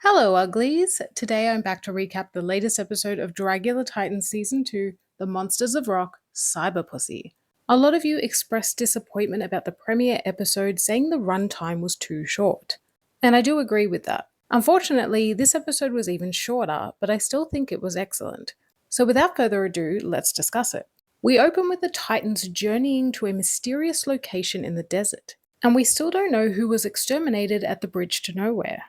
Hello, uglies! Today I'm back to recap the latest episode of Dragula Titans Season 2, The Monsters of Rock, Cyberpussy. A lot of you expressed disappointment about the premiere episode, saying the runtime was too short. And I do agree with that. Unfortunately, this episode was even shorter, but I still think it was excellent. So without further ado, let's discuss it. We open with the Titans journeying to a mysterious location in the desert, and we still don't know who was exterminated at the bridge to nowhere.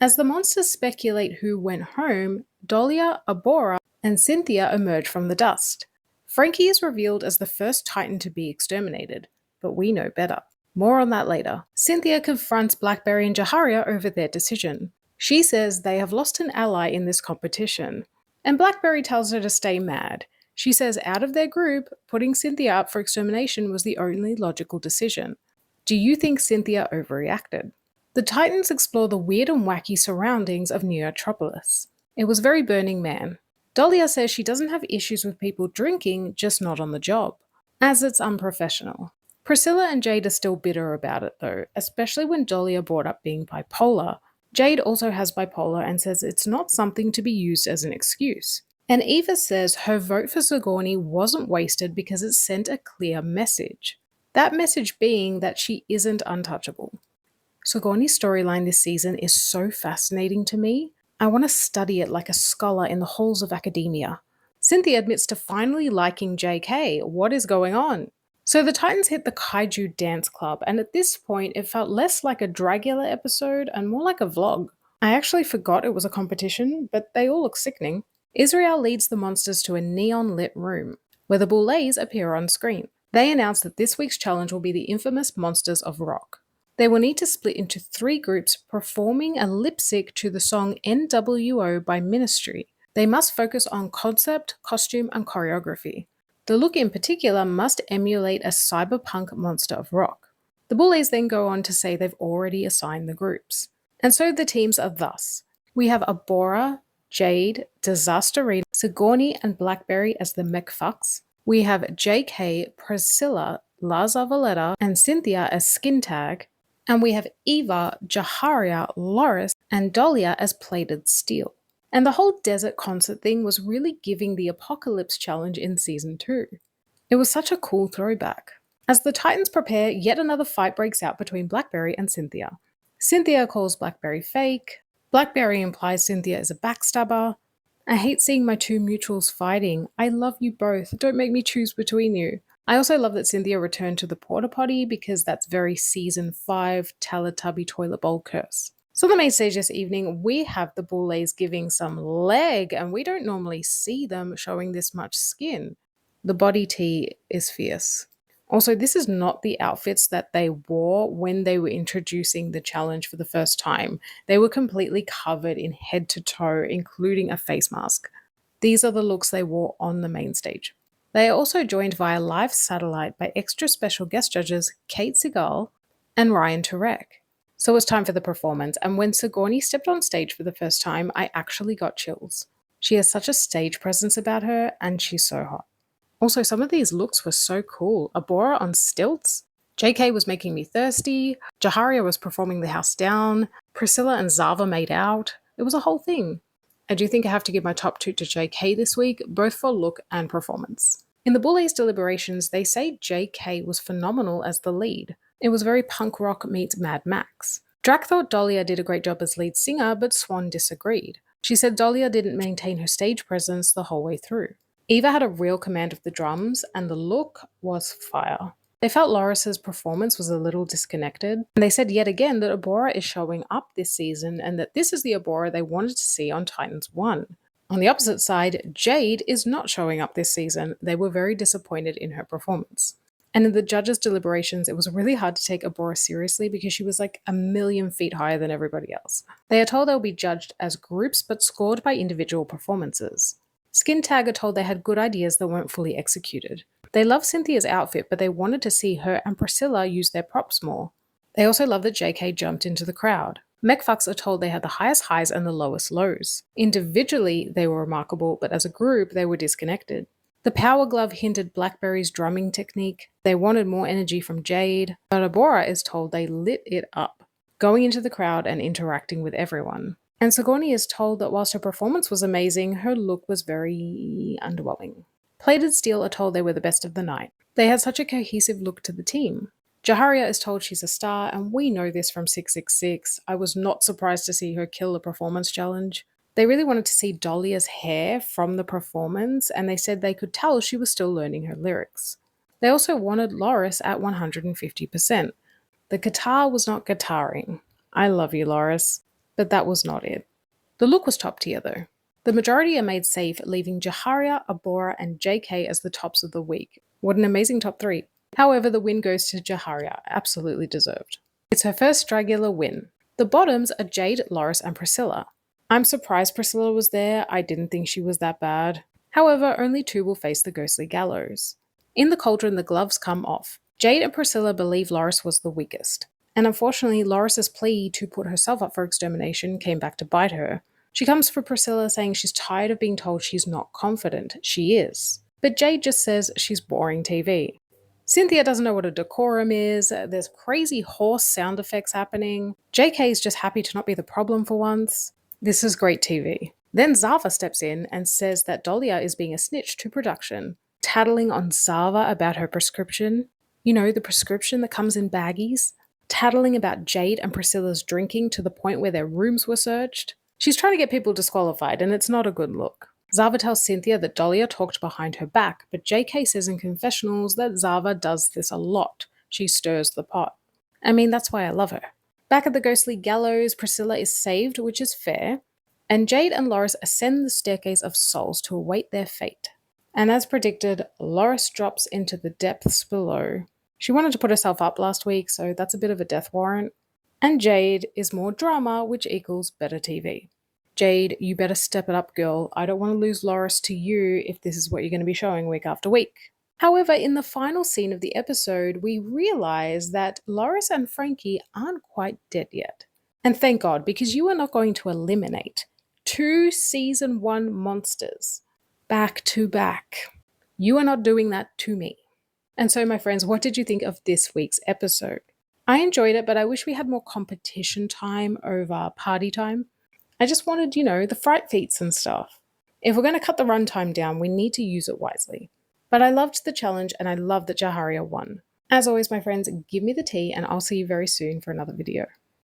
As the monsters speculate who went home, Dahlia, Abora, and Cynthia emerge from the dust. Frankie is revealed as the first Titan to be exterminated, but we know better. More on that later. Cynthia confronts Blackberry and Jaharia over their decision. She says they have lost an ally in this competition, and Blackberry tells her to stay mad. She says out of their group, putting Cynthia up for extermination was the only logical decision. Do you think Cynthia overreacted? The Titans explore the weird and wacky surroundings of Neotropolis. It was very Burning Man. Dahlia says she doesn't have issues with people drinking, just not on the job, as it's unprofessional. Priscilla and Jade are still bitter about it though, especially when Dahlia brought up being bipolar. Jade also has bipolar and says it's not something to be used as an excuse. And Eva says her vote for Sigourney wasn't wasted because it sent a clear message. That message being that she isn't untouchable. Sigourney's storyline this season is so fascinating to me. I want to study it like a scholar in the halls of academia. Cynthia admits to finally liking JK. What is going on? So the Titans hit the Kaiju Dance Club, and at this point it felt less like a Dragula episode and more like a vlog. I actually forgot it was a competition, but they all look sickening. Israel leads the monsters to a neon-lit room, where the Boulets appear on screen. They announce that this week's challenge will be the infamous Monsters of Rock. They will need to split into 3 groups performing a lip sync to the song NWO by Ministry. They must focus on concept, costume, and choreography. The look in particular must emulate a cyberpunk monster of rock. The Bullies then go on to say they've already assigned the groups. And so the teams are thus. We have Abora, Jade, Disasterina, Sigourney, and Blackberry as the McFucks. We have JK, Priscilla, Laza Valletta, and Cynthia as Skin Tag. And we have Eva, Jaharia, Loris, and Dahlia as Plated Steel. And the whole desert concert thing was really giving the Apocalypse Challenge in Season 2. It was such a cool throwback. As the Titans prepare, yet another fight breaks out between Blackberry and Cynthia. Cynthia calls Blackberry fake. Blackberry implies Cynthia is a backstabber. I hate seeing my two mutuals fighting. I love you both. Don't make me choose between you. I also love that Cynthia returned to the porta potty because that's very Season 5 Teletubby toilet bowl curse. So on the main stage this evening, we have the Boulets giving some leg, and we don't normally see them showing this much skin. The body tee is fierce. Also, this is not the outfits that they wore when they were introducing the challenge for the first time. They were completely covered in head to toe, including a face mask. These are the looks they wore on the main stage. They are also joined via live satellite by extra special guest judges Kate Segal and Ryan Turek. So it's time for the performance, and when Sigourney stepped on stage for the first time, I actually got chills. She has such a stage presence about her, and she's so hot. Also, some of these looks were so cool. Abora on stilts. JK was making me thirsty. Jaharia was performing the house down. Priscilla and Zava made out. It was a whole thing. I do think I have to give my top 2 to JK this week, both for look and performance. In the Boulets deliberations, they say JK was phenomenal as the lead. It was very punk rock meets Mad Max. Drac thought Dahlia did a great job as lead singer, but Swan disagreed. She said Dahlia didn't maintain her stage presence the whole way through. Eva had a real command of the drums, and the look was fire. They felt Loris's performance was a little disconnected, and they said yet again that Abora is showing up this season and that this is the Abora they wanted to see on Titans 1. On the opposite side, Jade is not showing up this season. They were very disappointed in her performance. And in the judges' deliberations, it was really hard to take Abora seriously because she was like a million feet higher than everybody else. They are told they'll be judged as groups but scored by individual performances. Skin Tag are told they had good ideas that weren't fully executed. They love Cynthia's outfit, but they wanted to see her and Priscilla use their props more. They also love that JK jumped into the crowd. Mechfucks are told they had the highest highs and the lowest lows. Individually, they were remarkable, but as a group, they were disconnected. The Power Glove hindered Blackberry's drumming technique. They wanted more energy from Jade, but Abora is told they lit it up, going into the crowd and interacting with everyone. And Sigourney is told that whilst her performance was amazing, her look was very underwhelming. Plated Steel are told they were the best of the night. They had such a cohesive look to the team. Jaharia is told she's a star, and we know this from 666. I was not surprised to see her kill the performance challenge. They really wanted to see Dahlia's hair from the performance, and they said they could tell she was still learning her lyrics. They also wanted Loris at 150%. The guitar was not guitaring. I love you, Loris, but that was not it. The look was top tier though. The majority are made safe, leaving Jaharia, Abora, and JK as the tops of the week. What an amazing top 3. However, the win goes to Jaharia, absolutely deserved. It's her first Dragula win. The bottoms are Jade, Loris, and Priscilla. I'm surprised Priscilla was there, I didn't think she was that bad. However, only 2 will face the ghostly gallows. In the cauldron, the gloves come off. Jade and Priscilla believe Loris was the weakest. And unfortunately, Loris's plea to put herself up for extermination came back to bite her. She comes for Priscilla saying she's tired of being told she's not confident. She is. But Jade just says she's boring TV. Cynthia doesn't know what a decorum is, there's crazy horse sound effects happening. JK is just happy to not be the problem for once. This is great TV. Then Zava steps in and says that Dahlia is being a snitch to production, tattling on Zava about her prescription. You know, the prescription that comes in baggies. Tattling about Jade and Priscilla's drinking to the point where their rooms were searched. She's trying to get people disqualified, and it's not a good look. Zava tells Cynthia that Dahlia talked behind her back, but JK says in confessionals that Zava does this a lot. She stirs the pot. I mean, that's why I love her. Back at the ghostly gallows, Priscilla is saved, which is fair, and Jade and Loris ascend the staircase of souls to await their fate. And as predicted, Loris drops into the depths below. She wanted to put herself up last week, so that's a bit of a death warrant. And Jade is more drama, which equals better TV. Jade, you better step it up, girl. I don't want to lose Loris to you if this is what you're going to be showing week after week. However, in the final scene of the episode, we realize that Loris and Frankie aren't quite dead yet. And thank God, because you are not going to eliminate 2 season 1 monsters back to back. You are not doing that to me. And so, my friends, what did you think of this week's episode? I enjoyed it, but I wish we had more competition time over party time. I just wanted, the fright feats and stuff. If we're going to cut the runtime down, we need to use it wisely. But I loved the challenge and I love that Jaharia won. As always, my friends, give me the tea and I'll see you very soon for another video.